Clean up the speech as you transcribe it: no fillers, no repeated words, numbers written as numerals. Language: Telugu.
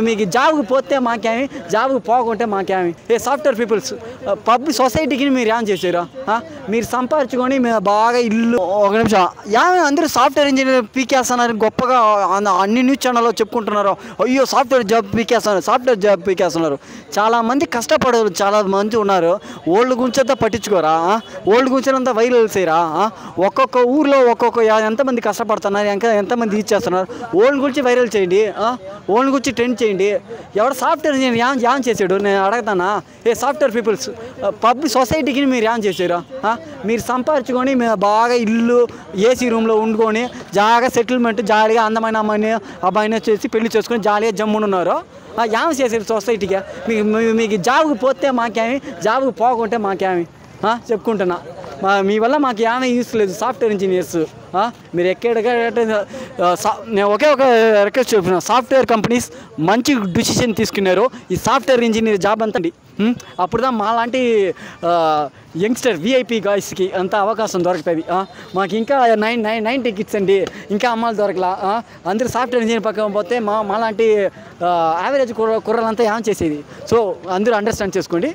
మీకు జాబ్కి పోతే మాకేమి, జాబ్కి పోకుంటే మాకేమి. ఏ సాఫ్ట్వేర్ పీపుల్స్ పబ్లిక్ సొసైటీకి మీరు ఏం చేశారు? మీరు సంపాదించుకొని మీరు బాగా ఇల్లు ఒక నిమిషం ఏమి అందరూ సాఫ్ట్వేర్ ఇంజనీర్ పీకేస్తున్నారు గొప్పగా అన్ని న్యూస్ ఛానల్లో చెప్పుకుంటున్నారు. అయ్యో సాఫ్ట్వేర్ జాబ్ పీకేస్తున్నారు, సాఫ్ట్వేర్ జాబ్ పీకేస్తున్నారు. చాలామంది కష్టపడరు, చాలా మంది ఉన్నారు. ఓల్డ్ గురించి అంతా పట్టించుకోరా? ఓల్డ్ గురించి అంతా వైరల్ చేయరా? ఒక్కొక్క ఊర్లో ఒక్కొక్క ఎంతమంది కష్టపడుతున్నారు, ఎంతమంది ఇచ్చేస్తున్నారు. ఓల్డ్ గురించి వైరల్ చేయండి, ఓల్డ్ గురించి ట్రెండ్ చేయండి. ఎవరు సాఫ్ట్వేర్ ఇంజనీర్ ఏం చేశాడు నేను అడగతానా? ఏ సాఫ్ట్వేర్ పీపుల్స్ పబ్లిక్ సొసైటీకి మీరు ఏం చేశారు? మీరు సంపాదించుకొని మీరు బాగా ఇల్లు ఏసీ రూమ్లో వండుకొని జాగా సెటిల్మెంట్ జాలీగా అందమైన అబ్బాయిని వచ్చేసి పెళ్లి చేసుకొని జాలీగా జమ్మునున్నారు. ఏం చేశారు సొసైటీకి? మీకు జాబ్కి పోతే మాకేమి, జాబ్కి పోకుంటే మాకేమి చెప్పుకుంటున్నా. మీ వల్ల మాకు ఏమీ యూస్ లేదు సాఫ్ట్వేర్ ఇంజనీర్స్. మీరు నేను ఒకే ఒక రిక్వెస్ట్ చెప్పిన, సాఫ్ట్వేర్ కంపెనీస్ మంచి డిసిషన్ తీసుకున్నారు. ఈ సాఫ్ట్వేర్ ఇంజనీర్ జాబ్ అంతండి. అప్పుడుదా మాలాంటి యంగ్స్టర్ విఐపి గాయ్స్కి అంత అవకాశం దొరకతుంది. మాకు ఇంకా 90 కిడ్స్ అండి, ఇంకా అమ్మాయిలు దొరకలా. అందరూ సాఫ్ట్వేర్ ఇంజనీర్ పక్కన పోతే మాలాంటి యావరేజ్ కుర్రలంతా ఏం చేసేది? సో అందరూ అండర్స్టాండ్ చేసుకోండి.